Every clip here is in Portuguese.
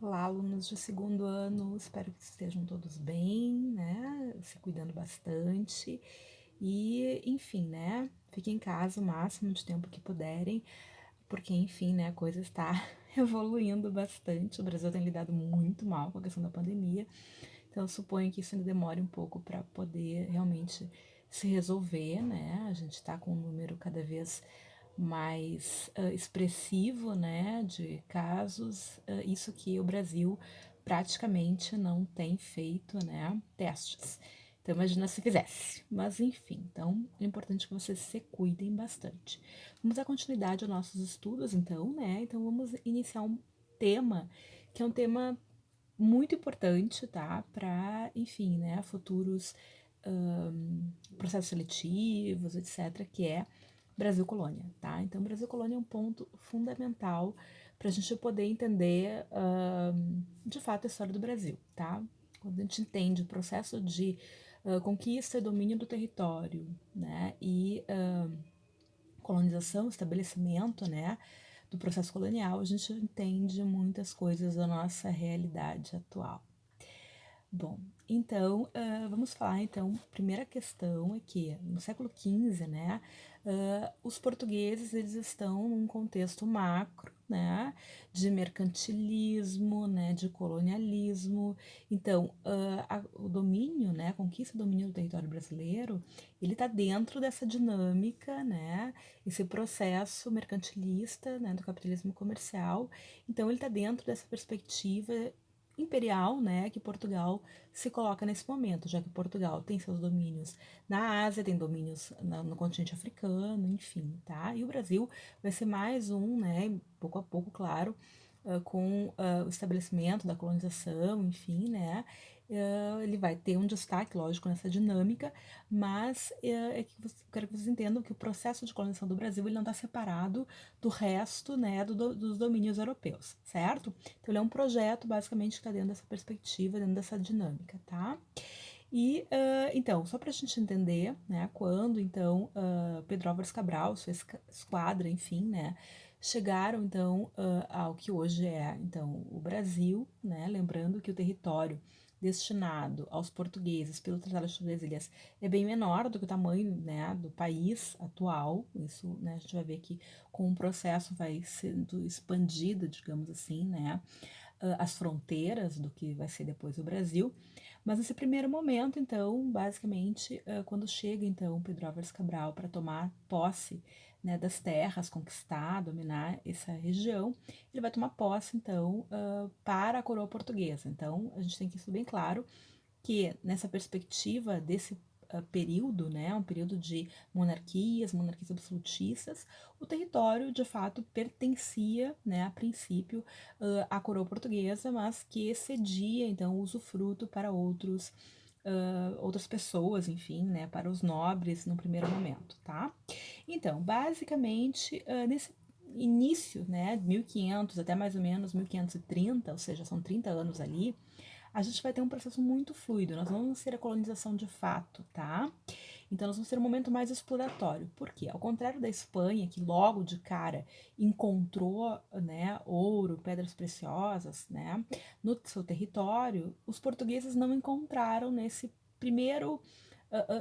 Olá, alunos de segundo ano, espero que estejam todos bem, né? Se cuidando bastante e, enfim, né? Fiquem em casa o máximo de tempo que puderem, porque, enfim, né? A coisa está evoluindo bastante. O Brasil tem lidado muito mal com a questão da pandemia, então eu suponho que isso ainda demore um pouco para poder realmente se resolver, né? A gente está com um número cada vez mais expressivo, né, de casos, isso que o Brasil praticamente não tem feito, né, testes. Então imagina se fizesse, mas enfim, então é importante que vocês se cuidem bastante. Vamos dar continuidade aos nossos estudos então, né, então vamos iniciar um tema que é um tema muito importante, tá, para, enfim, né, futuros processos seletivos, etc., que é Brasil Colônia, tá? Então, Brasil Colônia é um ponto fundamental para a gente poder entender, de fato, a história do Brasil, tá? Quando a gente entende o processo de conquista e domínio do território, né, e colonização, estabelecimento, né, do processo colonial, a gente entende muitas coisas da nossa realidade atual. Bom, então, vamos falar, então, primeira questão é que no século XV, né, os portugueses, eles estão num contexto macro, né, de mercantilismo, né, de colonialismo. Então, o domínio, né, a conquista e domínio do território brasileiro, ele está dentro dessa dinâmica, né, esse processo mercantilista, né, do capitalismo comercial. Então, ele está dentro dessa perspectiva imperial, né, que Portugal se coloca nesse momento, já que Portugal tem seus domínios na Ásia, tem domínios no continente africano, enfim, tá? E o Brasil vai ser mais um, né, pouco a pouco, claro, com o estabelecimento da colonização, enfim, né, ele vai ter um destaque, lógico, nessa dinâmica, mas é que quero que vocês entendam que o processo de colonização do Brasil ele não está separado do resto, né, dos domínios europeus, certo? Então ele é um projeto, basicamente, que está dentro dessa perspectiva, dentro dessa dinâmica, tá? E, então, só para a gente entender, né, quando, então, Pedro Álvares Cabral, sua esquadra, enfim, né, chegaram, então, ao que hoje é, então, o Brasil, né, lembrando que o território destinado aos portugueses pelo Tratado de Tordesilhas é bem menor do que o tamanho, né, do país atual, isso, né, a gente vai ver que com o processo vai sendo expandida, digamos assim, né, as fronteiras do que vai ser depois o Brasil, mas nesse primeiro momento, então, basicamente, quando chega então Pedro Álvares Cabral para tomar posse, né, das terras, conquistar, dominar essa região, ele vai tomar posse então para a coroa portuguesa. Então, a gente tem que isso bem claro que nessa perspectiva desse período, né, um período de monarquias absolutistas, o território de fato pertencia, né, a princípio, à coroa portuguesa, mas que cedia então o usufruto para outras pessoas, enfim, né, para os nobres no primeiro momento, tá? Então, basicamente, nesse início, né, 1500 até mais ou menos 1530, ou seja, são 30 anos ali, a gente vai ter um processo muito fluido, nós não vamos ter a colonização de fato, tá? Então nós vamos ter um momento mais exploratório. Por quê? Ao contrário da Espanha, que logo de cara encontrou, né, ouro, pedras preciosas, né, no seu território, os portugueses não encontraram nesse primeiro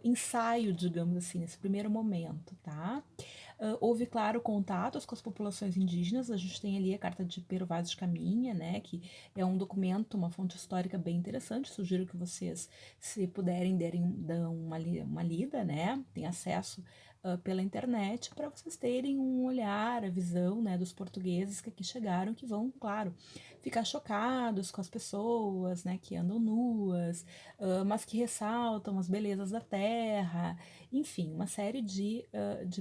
ensaio, digamos assim, nesse primeiro momento, tá? Houve, claro, contatos com as populações indígenas, a gente tem ali a carta de Pero Vaz de Caminha, né, que é um documento, uma fonte histórica bem interessante, sugiro que vocês, se puderem, dar uma lida, né, tem acesso pela internet, para vocês terem um olhar, a visão, né, dos portugueses que aqui chegaram, que vão, claro, ficar chocados com as pessoas, né, que andam nuas, mas que ressaltam as belezas da terra, enfim, uma série de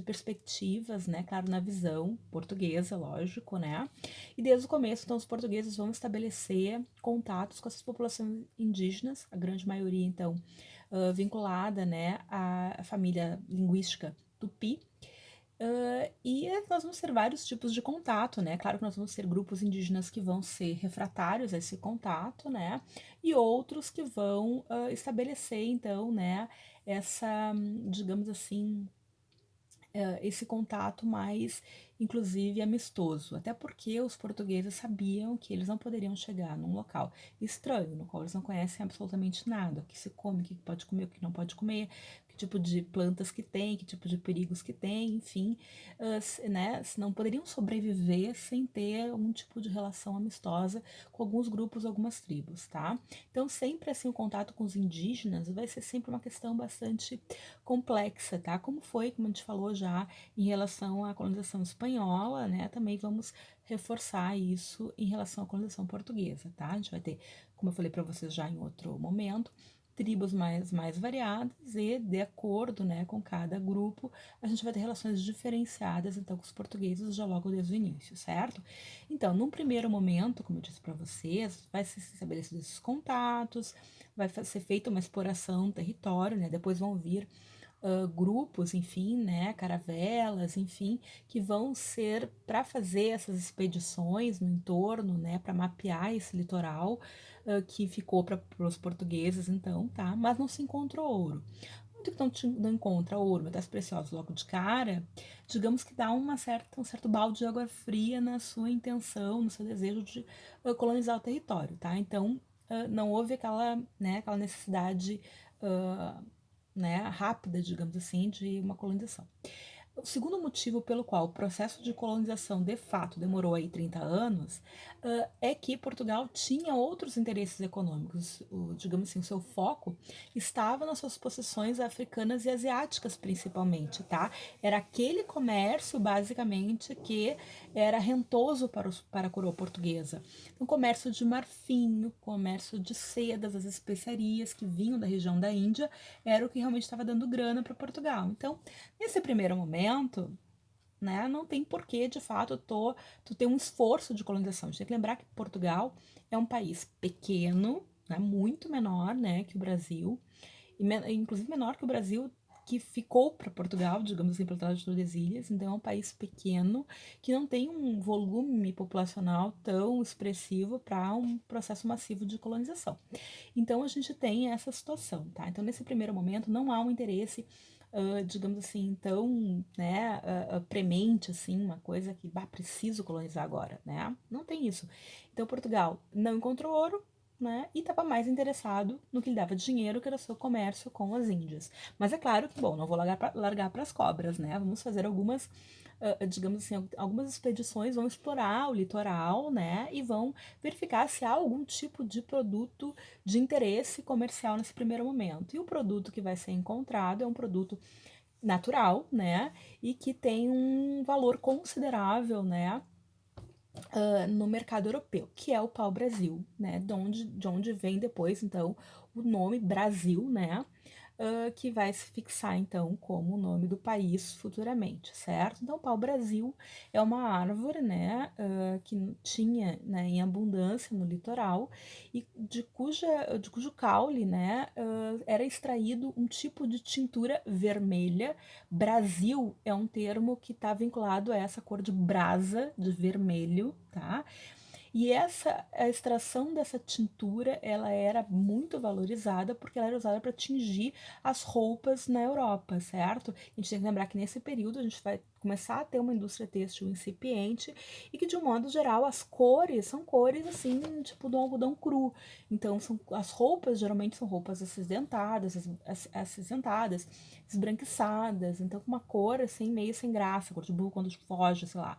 perspectivas, né, claro, na visão portuguesa, lógico, né, e desde o começo, então, os portugueses vão estabelecer contatos com essas populações indígenas, a grande maioria, então, vinculada, né, à família linguística tupi, e nós vamos ter vários tipos de contato, né? Claro que nós vamos ter grupos indígenas que vão ser refratários a esse contato, né? E outros que vão estabelecer, então, né, essa, digamos assim, esse contato mais, inclusive, amistoso. Até porque os portugueses sabiam que eles não poderiam chegar num local estranho, no qual eles não conhecem absolutamente nada, o que se come, o que pode comer, o que não pode comer, que tipo de plantas que tem, que tipo de perigos que tem, enfim, né, não poderiam sobreviver sem ter um tipo de relação amistosa com alguns grupos, algumas tribos, tá? Então, sempre assim, o contato com os indígenas vai ser sempre uma questão bastante complexa, tá? Como foi, como a gente falou já, em relação à colonização espanhola, né? Também vamos reforçar isso em relação à colonização portuguesa, tá? A gente vai ter, como eu falei para vocês já em outro momento, tribos mais variadas e, de acordo, né, com cada grupo, a gente vai ter relações diferenciadas, então, com os portugueses já logo desde o início, certo? Então, num primeiro momento, como eu disse para vocês, vai se estabelecer esses contatos, vai ser feita uma exploração do território, né? Depois vão vir grupos, enfim, né, caravelas, enfim, que vão ser para fazer essas expedições no entorno, né, para mapear esse litoral que ficou para os portugueses, então, tá? Mas não se encontrou ouro. Muito que não encontra ouro, metais preciosos logo de cara, digamos que dá um certo balde de água fria na sua intenção, no seu desejo de colonizar o território, tá? Então, não houve aquela necessidade uh, né, rápida, digamos assim, de uma colonização. O segundo motivo pelo qual o processo de colonização de fato demorou aí 30 anos é que Portugal tinha outros interesses econômicos. Digamos assim, o seu foco estava nas suas possessões africanas e asiáticas, principalmente, tá? Era aquele comércio, basicamente, que era rentoso para a coroa portuguesa. O comércio de marfim, o comércio de sedas, as especiarias que vinham da região da Índia, era o que realmente estava dando grana para Portugal. Então, nesse primeiro momento, né, não tem porquê, de fato, tu ter um esforço de colonização. A gente tem que lembrar que Portugal é um país pequeno, né, muito menor, né, que o Brasil, inclusive menor que o Brasil, que ficou para Portugal, digamos assim, pelo Tratado de Tordesilhas. Então é um país pequeno que não tem um volume populacional tão expressivo para um processo massivo de colonização. Então a gente tem essa situação, tá? Então nesse primeiro momento não há um interesse, digamos assim, tão, né, premente, assim, uma coisa que, preciso colonizar agora, né? Não tem isso. Então Portugal não encontrou ouro, né, e estava mais interessado no que lhe dava dinheiro, que era o seu comércio com as Índias. Mas é claro que, bom, não vou largar para as cobras, né? Vamos fazer algumas, digamos assim, algumas expedições, vão explorar o litoral, né, e vão verificar se há algum tipo de produto de interesse comercial nesse primeiro momento. E o produto que vai ser encontrado é um produto natural, né, e que tem um valor considerável, né, no mercado europeu, que é o pau-brasil, né, de onde vem depois, então, o nome Brasil, né, que vai se fixar, então, como o nome do país futuramente, certo? Então, o pau-brasil é uma árvore, né, que tinha, né, em abundância no litoral e de cujo caule, né, era extraído um tipo de tintura vermelha. Brasil é um termo que está vinculado a essa cor de brasa, de vermelho, tá? E a extração dessa tintura, ela era muito valorizada porque ela era usada para tingir as roupas na Europa, certo? A gente tem que lembrar que nesse período a gente vai começar a ter uma indústria têxtil incipiente e que, de um modo geral, as cores são cores assim, tipo do algodão cru. Então, as roupas geralmente são roupas acinzentadas, esbranquiçadas, então com uma cor assim meio sem graça, cor de burro quando foge, sei lá.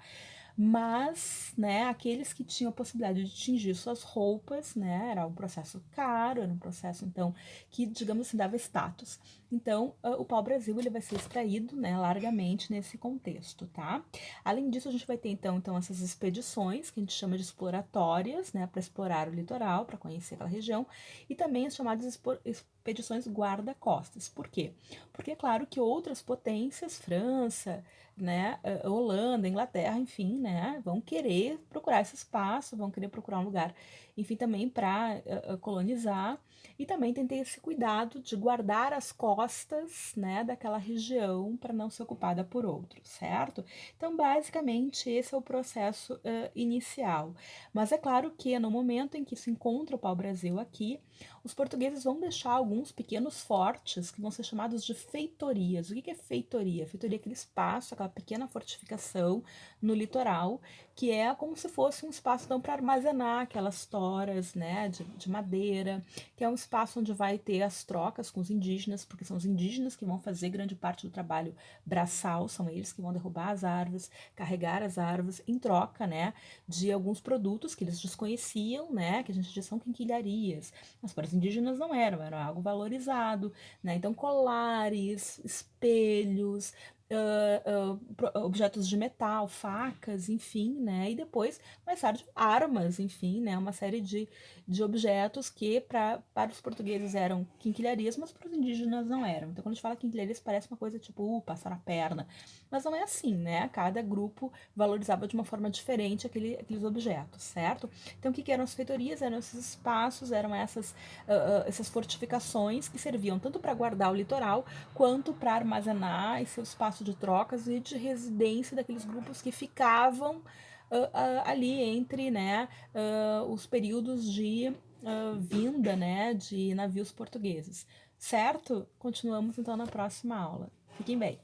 Mas, né, aqueles que tinham a possibilidade de tingir suas roupas, né, era um processo caro, era um processo, então, que, digamos assim, dava status. Então, o pau-brasil, ele vai ser extraído, né, largamente nesse contexto, tá? Além disso, a gente vai ter, então essas expedições, que a gente chama de exploratórias, né, para explorar o litoral, para conhecer aquela região, e também as chamadas expedições guarda-costas. Por quê? Porque é claro que outras potências, França, né, Holanda, Inglaterra, enfim, né, vão querer procurar esse espaço, vão querer procurar um lugar, enfim, também para colonizar, e também tem que ter esse cuidado de guardar as costas, né, daquela região para não ser ocupada por outros, certo? Então, basicamente, esse é o processo inicial. Mas é claro que no momento em que se encontra o pau-brasil aqui, os portugueses vão deixar alguns pequenos fortes que vão ser chamados de feitorias. O que é feitoria? Feitoria é aquele espaço, aquela pequena fortificação no litoral, que é como se fosse um espaço então, para armazenar aquelas toras, né, de madeira, que é um espaço onde vai ter as trocas com os indígenas, porque são os indígenas que vão fazer grande parte do trabalho braçal, são eles que vão derrubar as árvores, carregar as árvores, em troca, né, de alguns produtos que eles desconheciam, né, que a gente diz são quinquilharias, mas para os indígenas não eram, era algo valorizado, né, então colares, espelhos, objetos de metal, facas, enfim, né? E depois, mais tarde, armas, enfim, né? Uma série de objetos que para os portugueses eram quinquilharias, mas para os indígenas não eram. Então, quando a gente fala quinquilharias, parece uma coisa tipo, passar a perna. Mas não é assim, né? Cada grupo valorizava de uma forma diferente aqueles objetos, certo? Então, o que eram as feitorias? Eram esses espaços, eram essas fortificações que serviam tanto para guardar o litoral, quanto para armazenar esse espaço de trocas e de residência daqueles grupos que ficavam ali entre, né, os períodos de vinda, né, de navios portugueses. Certo? Continuamos então na próxima aula. Fiquem bem.